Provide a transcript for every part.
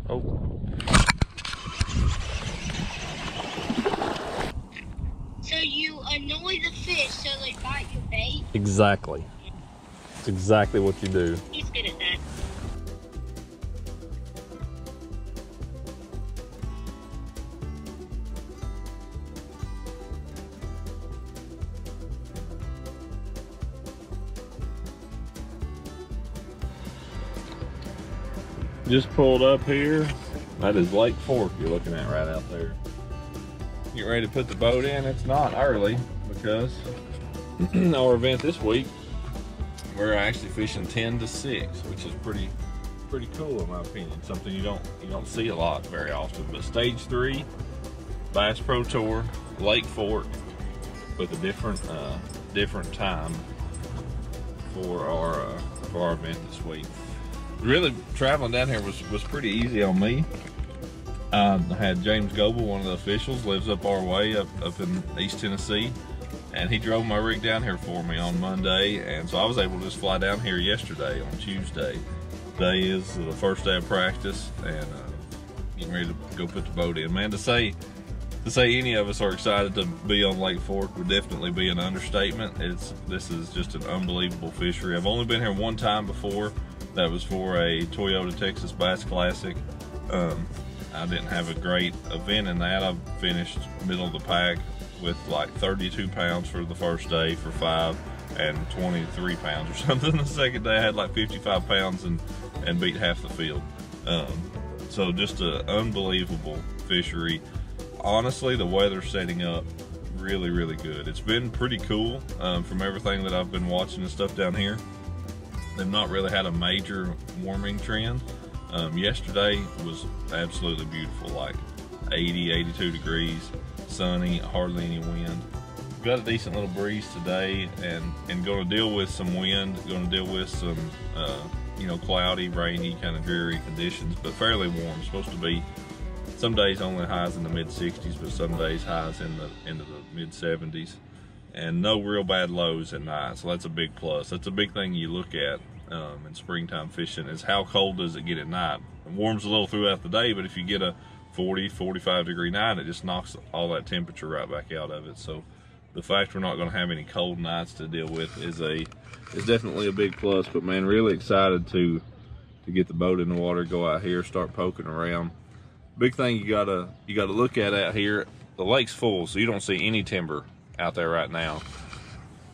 Oh. So you annoy the fish so they bite your bait? Exactly. It's exactly what you do. He's good at that. Just pulled up here. That is Lake Fork you're looking at right out there. Get ready to put the boat in. It's not early because our event this week, we're actually fishing 10 to 6, which is pretty cool in my opinion. Something you don't see a lot very often. But stage 3, Bass Pro Tour, Lake Fork, with a different time for our event this week. Really, traveling down here was pretty easy on me. I had James Goble, one of the officials, lives up our way, up in East Tennessee, and he drove my rig down here for me on Monday, and so I was able to just fly down here yesterday on Tuesday. Today is the first day of practice, and getting ready to go put the boat in. Man, to say any of us are excited to be on Lake Fork would definitely be an understatement. This is just an unbelievable fishery. I've only been here one time before. That was for a Toyota Texas Bass Classic. I didn't have a great event in that. I finished middle of the pack with like 32 pounds for the first day for 5 and 23 pounds or something. The second day I had like 55 pounds and beat half the field. So just an unbelievable fishery. Honestly, the weather's setting up really, really good. It's been pretty cool from everything that I've been watching and stuff down here. They've not really had a major warming trend. Yesterday was absolutely beautiful, like 80, 82 degrees, sunny, hardly any wind. Got a decent little breeze today, and going to deal with some wind, going to deal with some, cloudy, rainy, kind of dreary conditions, but fairly warm. Supposed to be some days only highs in the mid 60s, but some days highs into the mid 70s. And no real bad lows at night, so that's a big plus. That's a big thing you look at in springtime fishing, is how cold does it get at night. It warms a little throughout the day, but if you get a 40, 45 degree night, it just knocks all that temperature right back out of it. So the fact we're not going to have any cold nights to deal with is definitely a big plus. But man, really excited to get the boat in the water, go out here, start poking around. Big thing you gotta look at out here, the lake's full, so you don't see any timber out there right now.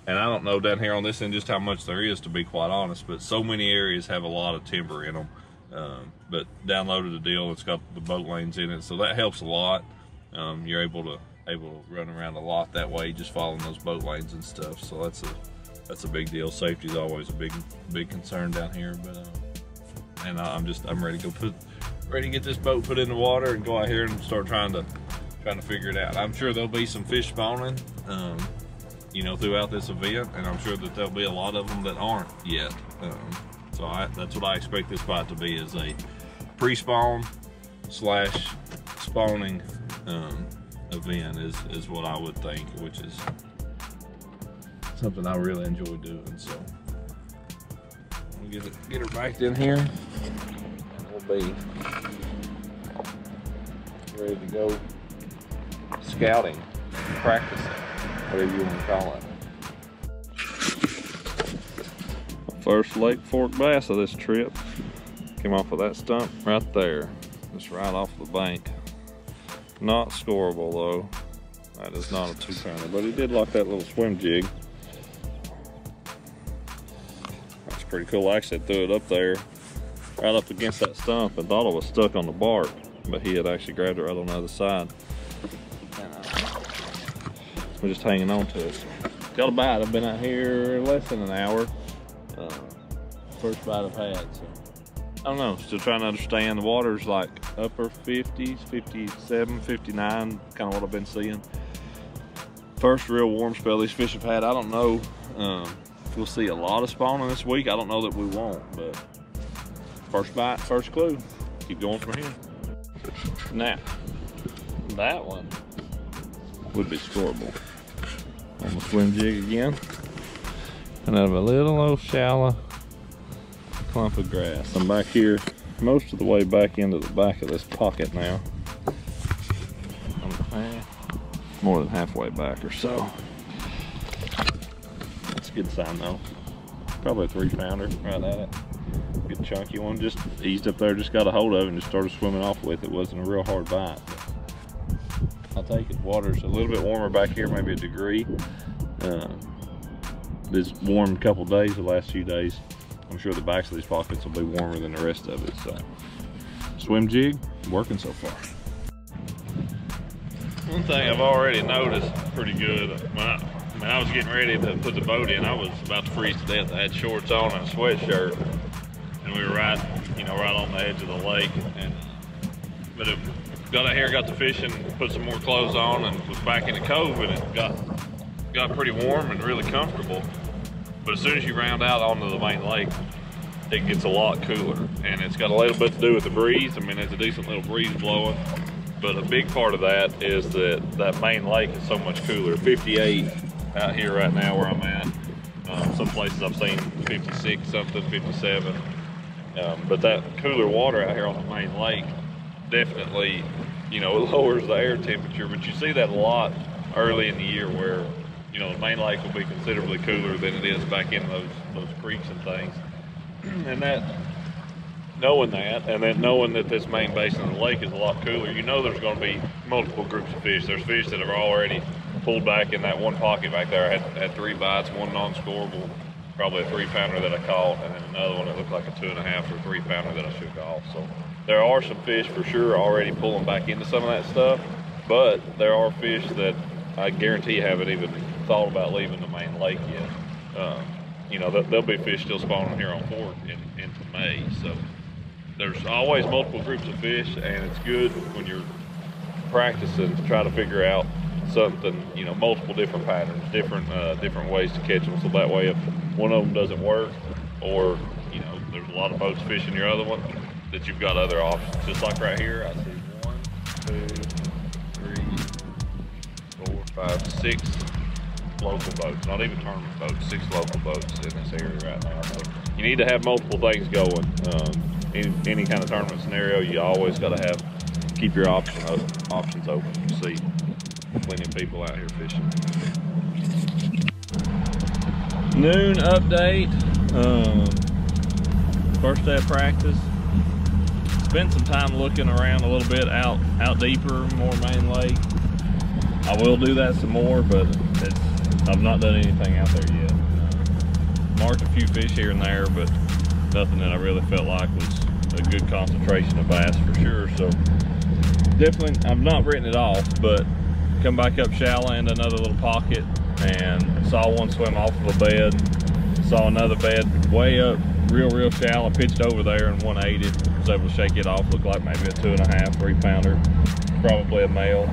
And I don't know down here on this end just how much there is, to be quite honest, but so many areas have a lot of timber in them. But downloaded a deal, it's got the boat lanes in it, so that helps a lot. You're able to run around a lot that way, just following those boat lanes and stuff. So that's a big deal. Safety is always a big concern down here. But and I'm ready to get this boat put in the water and go out here and start trying to figure it out. I'm sure there'll be some fish spawning, throughout this event, and I'm sure that there'll be a lot of them that aren't yet. So that's what I expect this spot to be, is a pre-spawn / spawning event is what I would think, which is something I really enjoy doing. So we'll get her backed in here, and we'll be ready to go scouting, practicing, whatever you want to call it. First Lake Fork bass of this trip came off of that stump right there, just right off the bank. Not scoreable though. That is not a 2-pounder, but he did like that little swim jig. That's pretty cool. I actually threw it up there, right up against that stump, and thought it was stuck on the bark, but he had actually grabbed it right on the other side. We're just hanging on to it. Got a bite. I've been out here less than an hour. First bite I've had, so I don't know. Still trying to understand. The water's like upper 50s, 57, 59, kind of what I've been seeing. First real warm spell these fish have had. I don't know if we'll see a lot of spawning this week. I don't know that we won't, but first bite, first clue. Keep going from here. Now, that one would be scoreable. On the swim jig again, and out of a little old shallow clump of grass. I'm back here most of the way back into the back of this pocket now. More than halfway back or so. That's a good sign though. Probably a 3-pounder right at it. Good chunky one. Just eased up there, just got a hold of it and just started swimming off with it. Wasn't a real hard bite. I'll take it. Water's a little bit warmer back here, maybe a degree. It's warm a couple days, the last few days. I'm sure the backs of these pockets will be warmer than the rest of it. So, swim jig, working so far. One thing I've already noticed pretty good, when I was getting ready to put the boat in, I was about to freeze to death. I had shorts on and a sweatshirt, and we were right on the edge of the lake. But it got out here, got to fishing, put some more clothes on, and was back in the cove, and it got pretty warm and really comfortable. But as soon as you round out onto the main lake, it gets a lot cooler, and it's got a little bit to do with the breeze. I mean, there's a decent little breeze blowing. But a big part of that is that main lake is so much cooler. 58 out here right now where I'm at. Some places I've seen 56 something, 57. But that cooler water out here on the main lake definitely, it lowers the air temperature. But you see that a lot early in the year where, the main lake will be considerably cooler than it is back in those creeks and things. And knowing that, and then knowing that this main basin of the lake is a lot cooler, there's going to be multiple groups of fish. There's fish that have already pulled back in that one pocket back there. I had 3 bites, one non-scoreable, probably a 3-pounder that I caught, and then another one that looked like a 2.5 or 3-pounder that I shook off. So there are some fish for sure already pulling back into some of that stuff, but there are fish that I guarantee haven't even thought about leaving the main lake yet. There'll be fish still spawning here on Fork into May, so there's always multiple groups of fish, and it's good when you're practicing to try to figure out something, multiple different patterns, different ways to catch them, so that way if one of them doesn't work, or there's a lot of boats fishing your other one, that you've got other options. Just like right here, I see 1, 2, 3, 4, 5, 6 local boats, not even tournament boats, 6 local boats in this area right now. So you need to have multiple things going. Any kind of tournament scenario, you always got to keep your options open. You see plenty of people out here fishing. Noon update. First day of practice. Spent some time looking around a little bit out deeper, more main lake. I will do that some more, but I've not done anything out there yet. Marked a few fish here and there, but nothing that I really felt like was a good concentration of bass for sure. So definitely, I've not written it off, but come back up shallow into another little pocket and saw one swim off of a bed. Saw another bed way up, real shallow, pitched over there and 180. Was able to shake it off, looked like maybe a 2.5, 3-pounder, probably a male.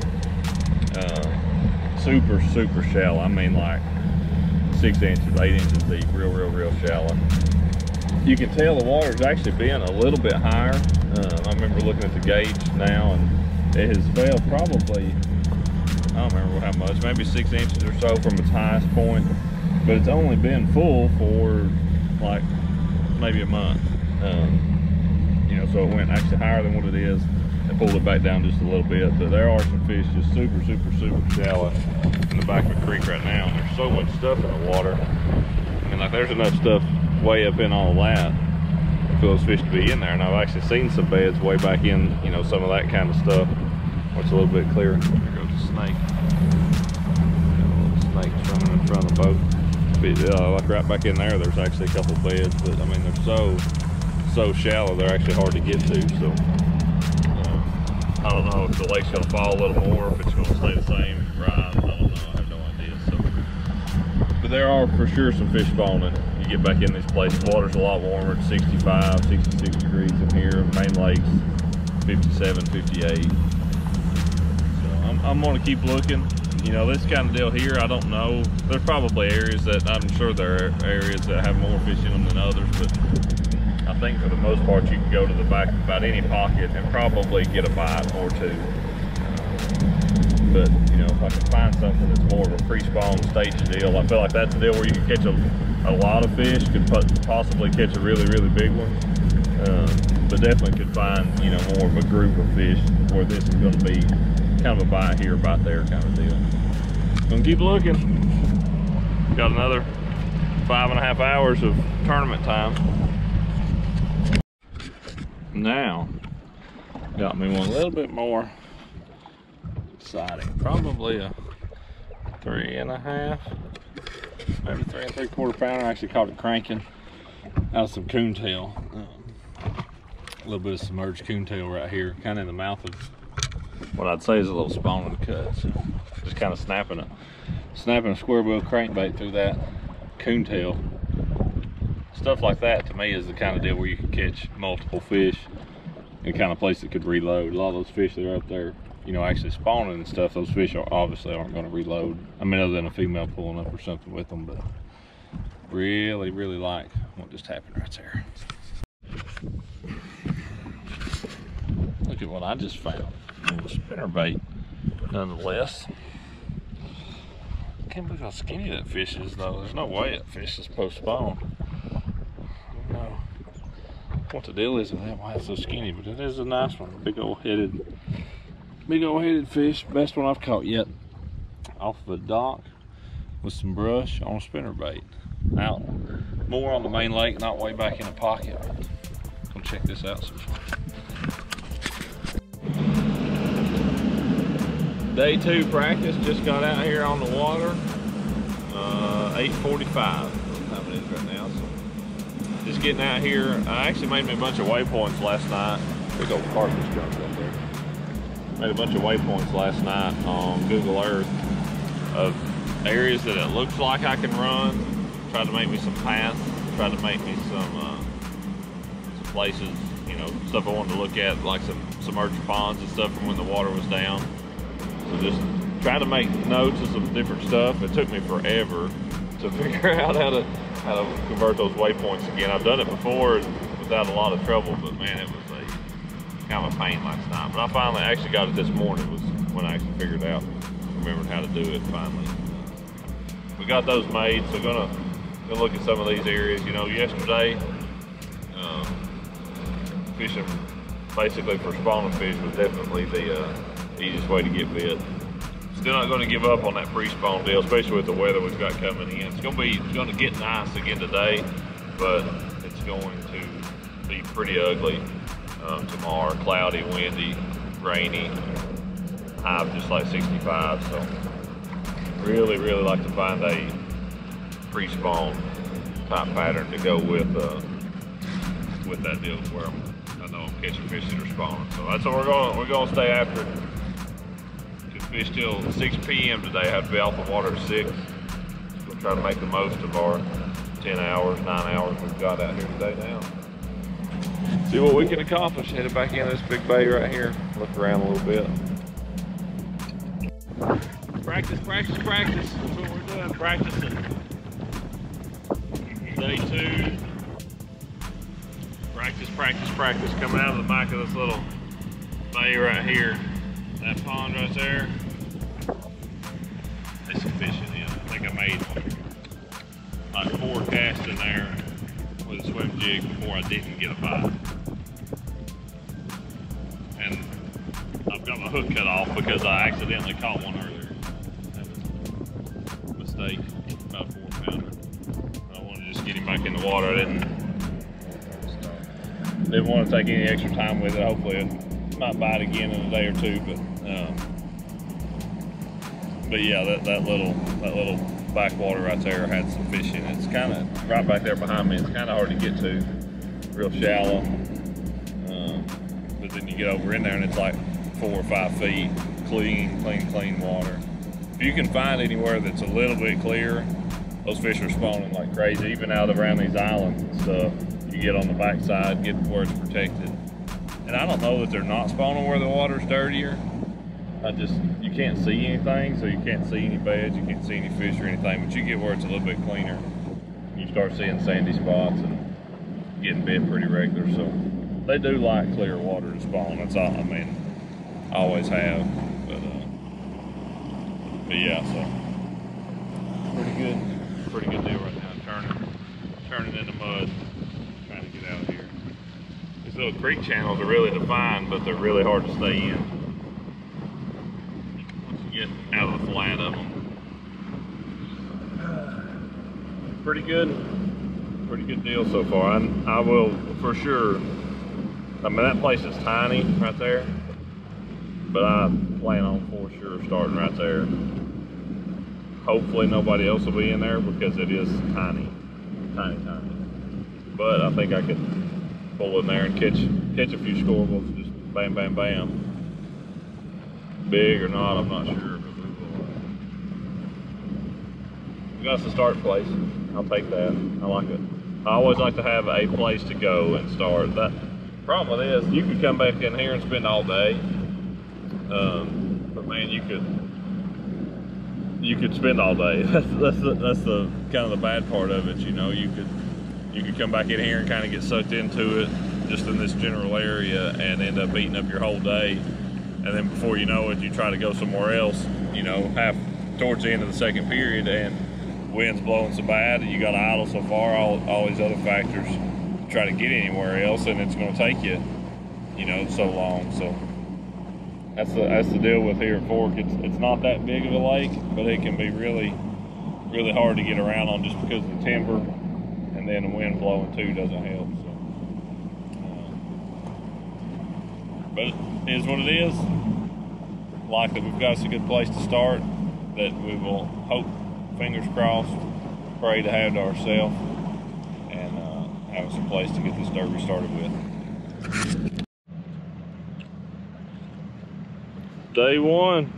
Super shallow. I mean, like 6 inches, 8 inches deep, real shallow. You can tell the water's actually been a little bit higher. I remember looking at the gauge now, and it has fell probably, I don't remember how much, maybe 6 inches or so from its highest point, but it's only been full for like maybe a month. So it went actually higher than what it is and pulled it back down just a little bit. But there are some fish just super shallow in the back of the creek right now. And there's so much stuff in the water. And like there's enough stuff way up in all that for those fish to be in there. And I've actually seen some beds way back in, some of that kind of stuff. It's a little bit clearer. There goes a snake. Got a little snake swimming in front of the boat. But, like right back in there, there's actually a couple beds, but I mean they're so shallow they're actually hard to get to. So I don't know if the lake's gonna fall a little more, if it's gonna stay the same. Right? I don't know. I have no idea. So, but there are for sure some fish spawning. You get back in these places, water's a lot warmer. It's 65, 66 degrees in here. Main lake's 57, 58. So I'm gonna keep looking. This kind of deal here, I don't know. There's probably areas that, I'm sure there are areas that have more fish in them than others, but I think for the most part you can go to the back of about any pocket and probably get a bite or two. But, if I can find something that's more of a pre-spawn stage deal, I feel like that's a deal where you can catch a lot of fish, could possibly catch a really big one. but definitely could find, you know, more of a group of fish where this is going to be kind of a bite here, bite there kind of deal. Gonna keep looking. Got another 5.5 hours of tournament time. Now, got me one a little bit more exciting. Probably a 3.5, maybe 3 3/4 pounder. I actually caught it cranking out of some coontail. A little bit of submerged coontail right here, kind of in the mouth of what I'd say is a little spawn in the cut. So just kind of snapping a square bill crankbait through that coontail. Stuff like that to me is the kind of deal where you can catch multiple fish in the kind of place that could reload. A lot of those fish that are up there, you know, actually spawning and stuff, those fish obviously aren't going to reload. I mean, other than a female pulling up or something with them, but really, really like what just happened right there. Look at what I just found. A little spinnerbait, nonetheless. I can't believe how skinny that fish is, though. There's no way that fish is supposed to spawn. I don't know what the deal is with that, why it's so skinny, but it is a nice one. Big old headed fish. Best one I've caught yet. Off of a dock with some brush on a spinnerbait. Out more on the main lake, not way back in the pocket. Come check this out some fun. Day 2 practice, just got out here on the water. 8:45, what time it is right now. So just getting out here. I actually made me a bunch of waypoints last night. Big old carcass junk up there. Made a bunch of waypoints last night on Google Earth of areas that it looks like I can run. Tried to make me some paths. Tried to make me some places, you know, stuff I wanted to look at, like some submerged ponds and stuff from when the water was down. So just trying to make notes of some different stuff. It took me forever to figure out how to convert those waypoints again. I've done it before without a lot of trouble, but man, it was a kind of a pain last night. But I finally actually got it this morning, was when I actually figured out, remembered how to do it finally. We got those made, so gonna look at some of these areas. You know, yesterday fishing basically for spawning fish was definitely the easiest way to get bit. Still not going to give up on that pre-spawn deal, especially with the weather we've got coming in. It's going to get nice again today, but it's going to be pretty ugly tomorrow. Cloudy, windy, rainy, high of just like 65. So really, really like to find a pre-spawn type pattern to go with that deal where I know I'm catching fish that are spawning. So that's what we're going to stay after. Fish till 6 p.m. today. I have to be off the water at 6. We'll try to make the most of our 10 hours, 9 hours we've got out here today now. See what we can accomplish. Headed back into this big bay right here. Look around a little bit. Practice, practice, practice. That's what we're doing, practicing. Day 2. Practice, practice, practice. Coming out of the back of this little bay right here. That pond right there, there's some fish in it. I think I made like 4 casts in there with a swim jig before I didn't get a bite. And I've got my hook cut off because I accidentally caught one earlier. That was a mistake, about a 4-pounder. I wanted to just get him back in the water. I didn't want to take any extra time with it. Hopefully it might bite again in a day or two, but yeah, that little backwater right there had some fish in it. It's kind of right back there behind me. It's kind of hard to get to, real shallow. But then you get over in there and it's like 4 or 5 feet, clean water. If you can find anywhere that's a little bit clear, those fish are spawning like crazy, even out around these islands and stuff. You get on the backside, get where it's protected. And I don't know that they're not spawning where the water's dirtier. You can't see anything, so you can't see any beds, you can't see any fish or anything, but you get where it's a little bit cleaner. You start seeing sandy spots and getting bit pretty regular. So they do like clear water to spawn. That's all, I mean, I always have. But yeah, so pretty good deal right now. Turning in the mud, trying to get out of here. These little creek channels are really defined, but they're really hard to stay in once you get out of the flat of them. Pretty good deal so far. I will for sure. I mean, that place is tiny right there, but I plan on for sure starting right there. Hopefully nobody else will be in there because it is tiny. But I think I could pull in there and catch a few scoreables, just bam, bam, bam. Big or not, I'm not sure, but we got the start place. I'll take that. I like it. I always like to have a place to go and start. That problem with this, you could come back in here and spend all day, but man, you could spend all day. That's the kind of the bad part of it. You know, you could come back in here and kind of get sucked into it just in this general area and end up eating up your whole day, and then before you know it, you try to go somewhere else, you know, towards the end of the second period, and wind's blowing so bad and you got to idle so far, all these other factors to try to get anywhere else, and it's going to take you, you know, so long. So that's the deal with here at Fork. It's not that big of a lake, but it can be really hard to get around on just because of the timber, and then the wind blowing too doesn't help. So, but it is what it is. Like that, we've got us a good place to start that we will hope, fingers crossed, pray to have to ourselves, and have us a place to get this derby started with. Day one,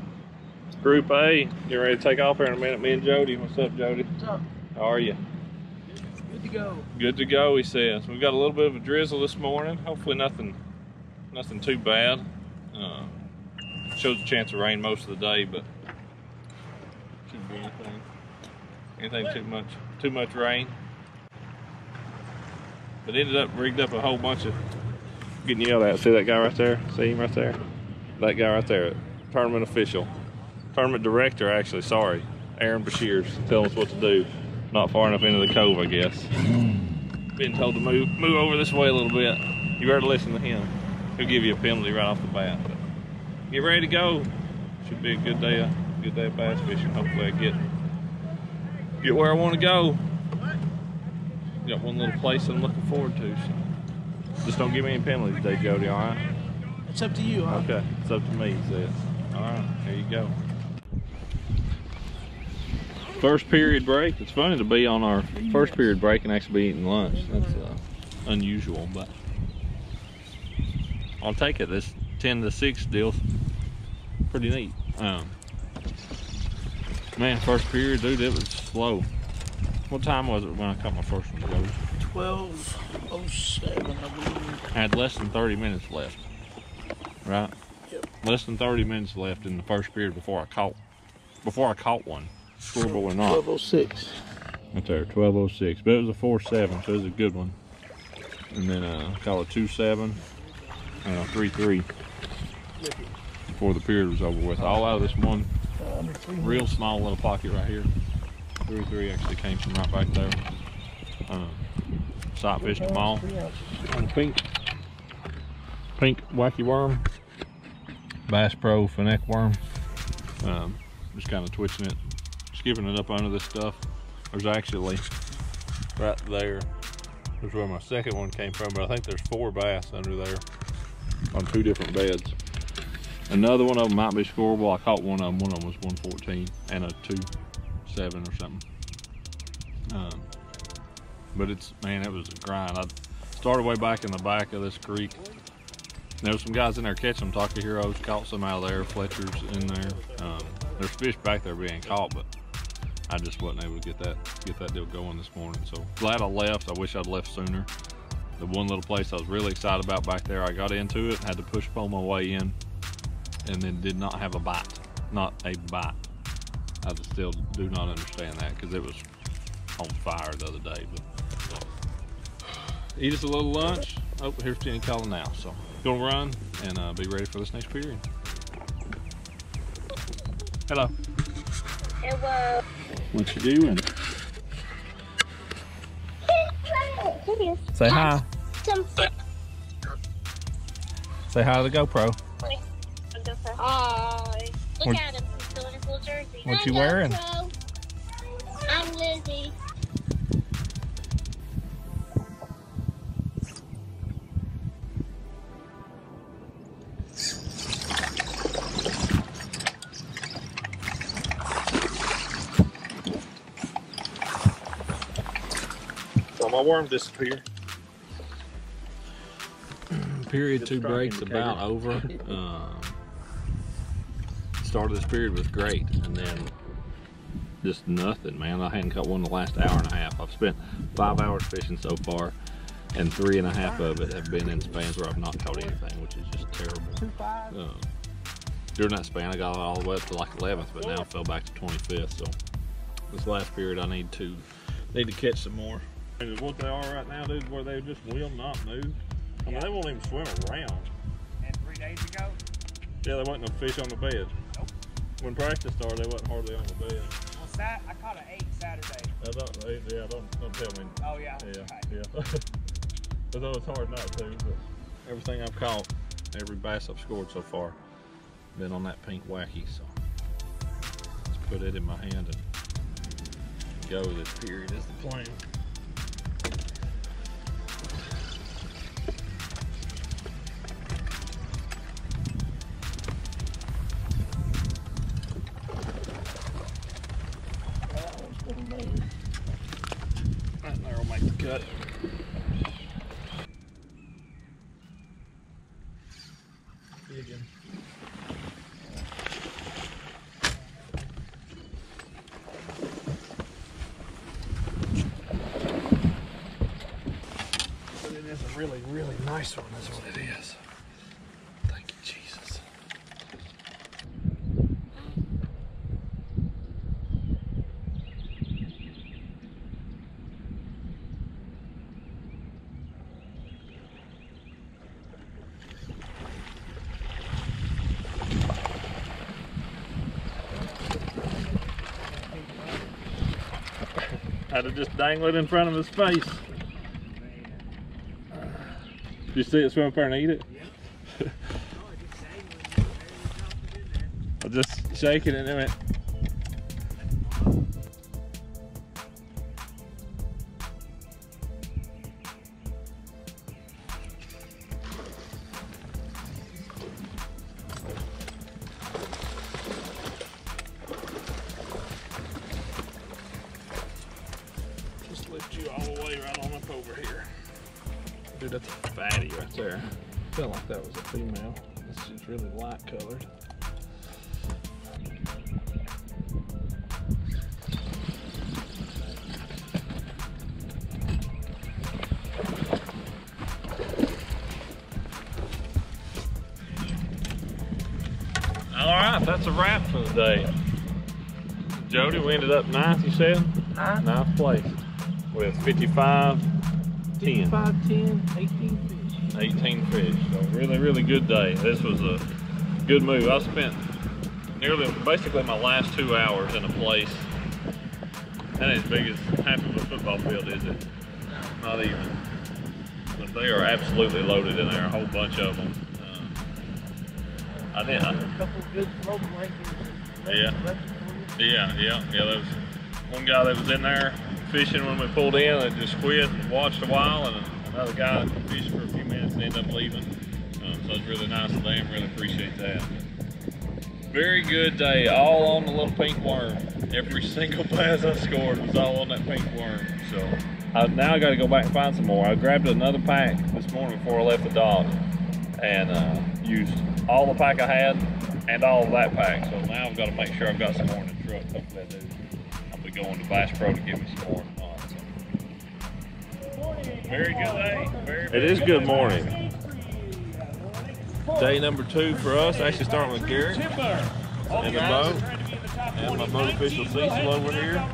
Group A. Get ready to take off here in a minute. Me and Jody. What's up, Jody? What's up? How are you? Good to go. Good to go, he says. We've got a little bit of a drizzle this morning. Hopefully nothing too bad. Shows a chance of rain most of the day, but shouldn't be anything too much rain. But ended up rigged up a whole bunch of getting yelled at. See that guy right there? See him right there? That guy right there, tournament official. Tournament director, actually, sorry. Aaron Bashir's telling us what to do. Not far enough into the cove, I guess. Been told to move over this way a little bit. You better listen to him. He'll give you a penalty right off the bat. But get ready to go. Should be a good day of bass fishing. Hopefully I get where I want to go. Got one little place I'm looking forward to. So just don't give me any penalties today, Jody, all right? It's up to you, huh? Okay, it's up to me, he says. All right, there you go. First period break. It's funny to be on our first period break and actually be eating lunch. That's unusual, but I'll take it. This 10 to 6 deal's pretty neat. Man, first period, dude, it was slow. What time was it when I caught my first one, Jody? 12:07, I believe. I had less than 30 minutes left. Right? Yep. Less than 30 minutes left in the first period before I caught one. Scoreable or not. 12:06. Right there, 12:06. But it was a 4.7, so it was a good one. And then I caught a 2.7 and a 3.3 before the period was over with. All out of this one real small little pocket right here. 3.3 actually came from right back there. Sight fished them all on a pink wacky worm, Bass Pro Finneck worm. Just kind of twitching it, skipping it up under this stuff. There's actually right there, there's where my second one came from, but I think there's 4 bass under there on 2 different beds. Another one of them might be scoreable. I caught one of them. One of them was 114 and a 2.7 or something. But man, it was a grind. I started way back in the back of this creek. There was some guys in there catching them. Taco Heroes caught some out of there. Fletcher's in there. There's fish back there being caught, but I just wasn't able to get that deal going this morning. So glad I left. I wish I'd left sooner. The one little place I was really excited about back there, I got into it, had to push pull my way in, and then did not have a bite. Not a bite. I still do not understand that because it was on fire the other day. But eat us a little lunch. Oh, here's Jenny calling now. So gonna run and be ready for this next period. Hello. Hello. What you doing? Say hi. Say hi to the GoPro. Hi. Look What- at him. He's still in his little jersey. What Hi, you wearing? GoPro. I'm Lizzie. So my worm disappeared. Period Good 2 strike breaks indicator. about over. Start of this period was great, and then just nothing, man. I hadn't caught one in the last hour and a half. I've spent 5 hours fishing so far, and 3.5 of it have been in spans where I've not caught anything, which is just terrible. During that span, I got all the way up to like 11th, but now I fell back to 25th. So this last period, I need to catch some more. And what they are right now, dude, where they just will not move. I mean, they won't even swim around. And 3 days ago, Yeah, there wasn't no fish on the bed. Nope. When practice started, they wasn't hardly on the bed. well, I caught an 8 Saturday. Don't tell me. Oh yeah. Yeah, Okay. yeah. Although it's hard not to, but everything I've caught, every bass I've scored so far, been on that pink wacky. So let's put it in my hand and go this period is the plan. That there will make the cut. Digging. But it is a really, really nice one, is what it is. Thank you, Jesus. Had to just dangle it in front of his face. Did you see it swim up there and eat it? I just shake it and it went. Just lift you all the way right on up over here. Dude, that's a fatty right there. Felt like that was a female. This is really light colored. All right, that's a wrap for the day. Jody, we ended up 9th, you said? 9th place with 55, 10. 5, 10, 18 fish. 18 fish. So really, really good day. This was a good move. I spent basically my last 2 hours in a place. That ain't as big as half of a football field, is it? Not even. But they are absolutely loaded in there, a whole bunch of them. A couple good float blankets. Yeah. Yeah. There was one guy that was in there fishing when we pulled in and just quit and watched a while, and another guy fished for a few minutes and ended up leaving. So it's really nice of them. Really appreciate that. Very good day, all on the little pink worm. Every single bass I scored was all on that pink worm. So now I got to go back and find some more. I grabbed another pack this morning before I left the dock and used all the pack I had and all of that pack. So now I've got to make sure I've got some more in the truck. Hopefully I do. I'll be going to Bass Pro to get me some more. Very good day. It is good morning. Day number 2 for us. Actually starting with Garrett in the boat and my boat official Cecil over here.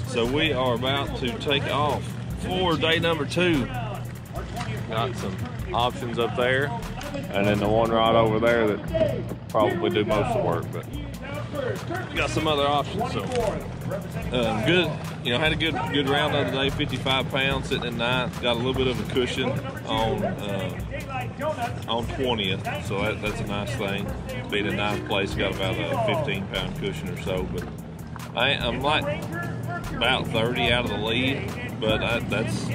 So we are about to take off for day number 2. Got some options up there, and then the one right over there that probably do most of the work. But got some other options. So good, you know, had a good round the other day. 55 pounds, sitting in ninth. Got a little bit of a cushion on 20th, so that's a nice thing. Being in ninth place, got about a 15-pound cushion or so. But I'm like about 30 out of the lead, but that's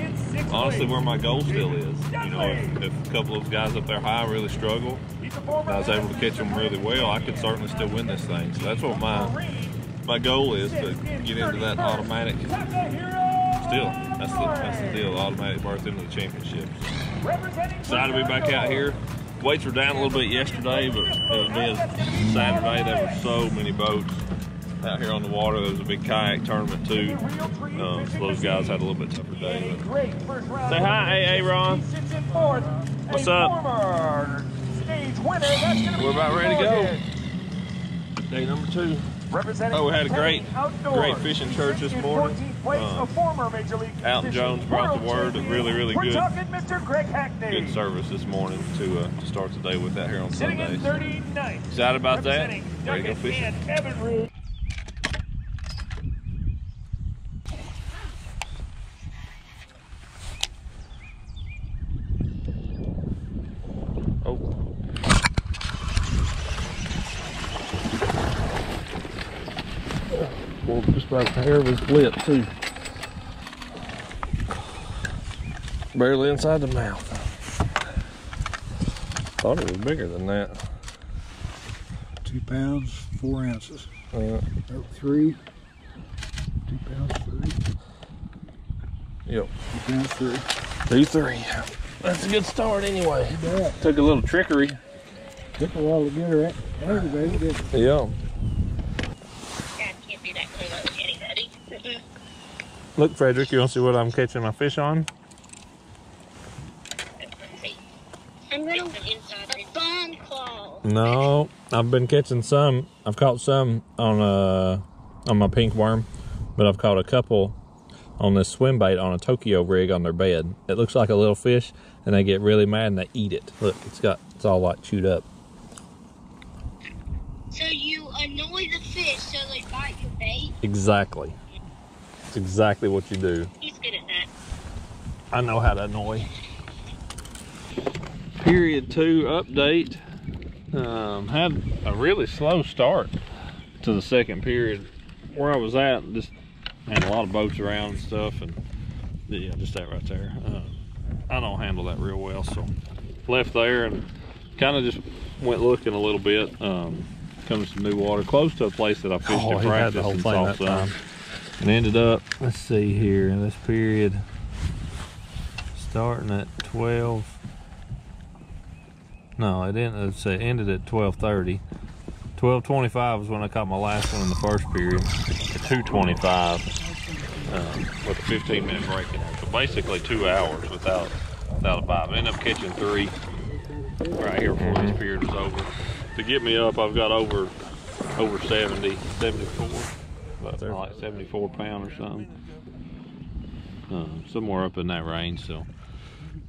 honestly where my goal still is. You know, if a couple of those guys up there high really struggle, and I was able to catch them really well, I could certainly still win this thing. So that's what my goal is, to get into that automatic. Still, that's the deal, automatic berth into the championship. Excited to be back out here. Weights were down a little bit yesterday, but it was being Saturday. There were so many boats out here on the water. There was a big kayak tournament too. So those guys had a little bit tougher day. Say hi, AA Ron. What's up? We're about ready to go. Day number 2. Oh, we had a great fishing church this morning. Alton Jones brought the word. Really good service this morning to start the day with out here on Sunday. So excited about that. Ready to go fishing. Well, just about the hair was lit too. Barely inside the mouth. Thought it was bigger than that. 2 pounds, 4 ounces. 3. 2 pounds, 3. Yep. 2 pounds, 3. 2-3. That's a good start anyway. Yeah. Took a little trickery. Took a while to get her aggravated, didn't it? Yeah. Look, Frederick, you want to see what I'm catching my fish on? I'm gonna inside a bone claw. No, I've been catching some. I've caught some on my pink worm, but I've caught a couple on this swim bait on a Tokyo rig on their bed. It looks like a little fish, and they get really mad and they eat it. Look, it's all like chewed up. So you annoy the fish so they bite your bait? Exactly. It's exactly what you do. He's good at that. I know how to annoy. Period 2 update. Had a really slow start to the second period. Where I was at, just had a lot of boats around and stuff, and yeah, just that right there. I don't handle that real well, so left there and kind of just went looking a little bit. Comes to new water, close to a place that I fished to practice and saw some, and ended up. Let's see here in this period, starting at 12. No, it didn't. It ended at 12:30. 12:25 was when I caught my last one in the first period. At 2:25 with a 15-minute break in there. So basically 2 hours without a bite. I ended up catching 3 right here before this period was over. To get me up, I've got over 70, 74, about like 74 pound or something. Somewhere up in that range, so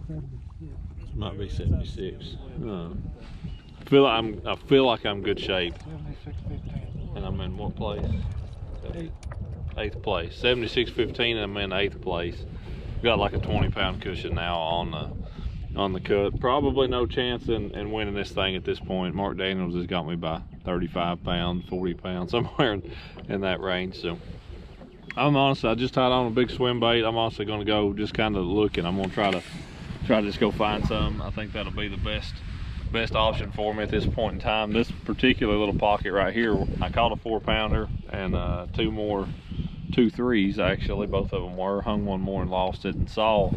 this might be 76. I feel like I'm good shape. And I'm in what place? 8th place. 76.15, and I'm in 8th place. Got like a 20-pound cushion now on the cut. Probably no chance in winning this thing at this point. Mark Daniels has got me by 35 pounds, 40 pounds, somewhere in that range. So I just tied on a big swim bait. I'm also going to go just kind of looking. I'm going to try to just go find some. I think that'll be the best option for me at this point in time. This particular little pocket right here, I caught a 4-pounder and 2 3s actually. Both of them were. Hung one more and lost it, and saw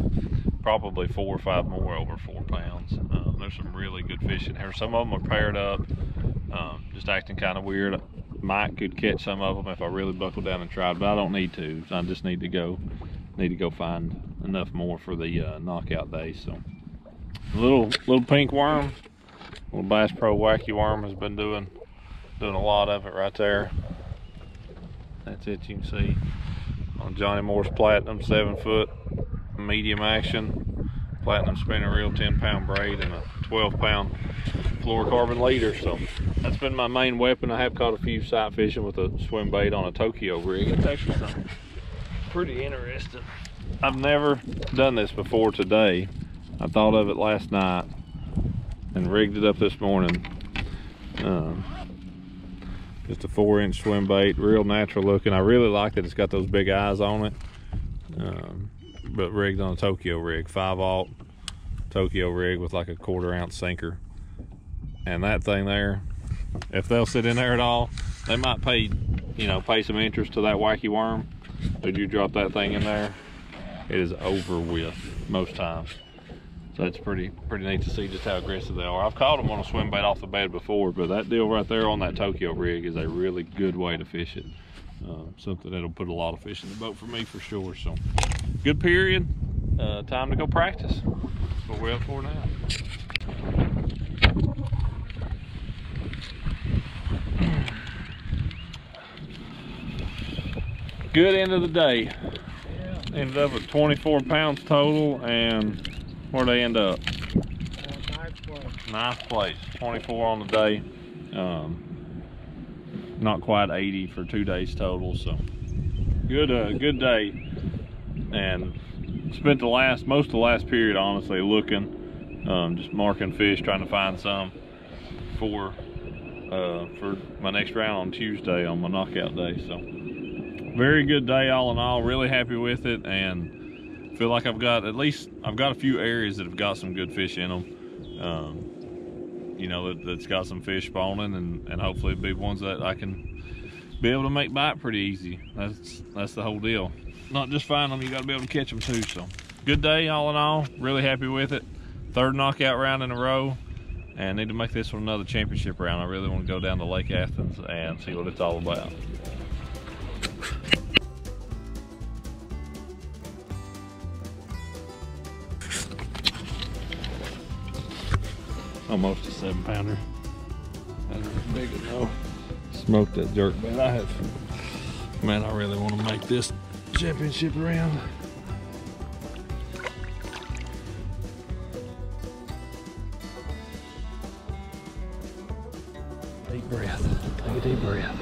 probably 4 or 5 more over 4 pounds. There's some really good fish in here. Some of them are paired up, just acting kind of weird. Mike could catch some of them if I really buckled down and tried, but I don't need to. I just need to go find enough more for the knockout day. So a little pink worm, little Bass Pro Wacky Worm, has been doing a lot of it right there. That's it. You can see on Johnny Moore's Platinum 7-foot medium action. Platinum spinning reel, 10-pound braid, and a 12-pound fluorocarbon leader. So that's been my main weapon. I have caught a few sight fishing with a swim bait on a Tokyo rig. It's actually something pretty interesting. I've never done this before today. I thought of it last night and rigged it up this morning. Just a 4-inch swim bait, real natural looking. I really like that it's got those big eyes on it. But rigged on a Tokyo rig, 5/0 Tokyo rig with like a 1/4 ounce sinker. And that thing there, if they'll sit in there at all, they might pay some interest to that wacky worm. But you drop that thing in there, it is over with most times. So it's pretty neat to see just how aggressive they are. I've caught them on a swim bait off the bed before, but that deal right there on that Tokyo rig is a really good way to fish it. Something that'll put a lot of fish in the boat for me for sure. So good period. Time to go practice. That's what we're up for now. Good end of the day. Yeah. Ended up at 24 pounds total, and where'd they end up? Ninth place. Ninth place. 24 on the day. Not quite 80 for 2 days total. So good day. And spent most of the last period honestly looking, just marking fish, trying to find some for my next round on Tuesday on my knockout day. So very good day all in all. Really happy with it, and feel like I've got a few areas that have got some good fish in them. That's got some fish spawning, and hopefully it'll be ones that I can be able to make bite pretty easy. That's the whole deal. Not just find them, you got to be able to catch them too. So good day all in all. Really happy with it. 3rd knockout round in a row, and need to make this one another championship round. I really want to go down to Lake Athens and see what it's all about. Almost a 7-pounder. That's big enough. Smoked that jerk bait. Man, I really want to make this championship round. Deep breath. Take a deep breath.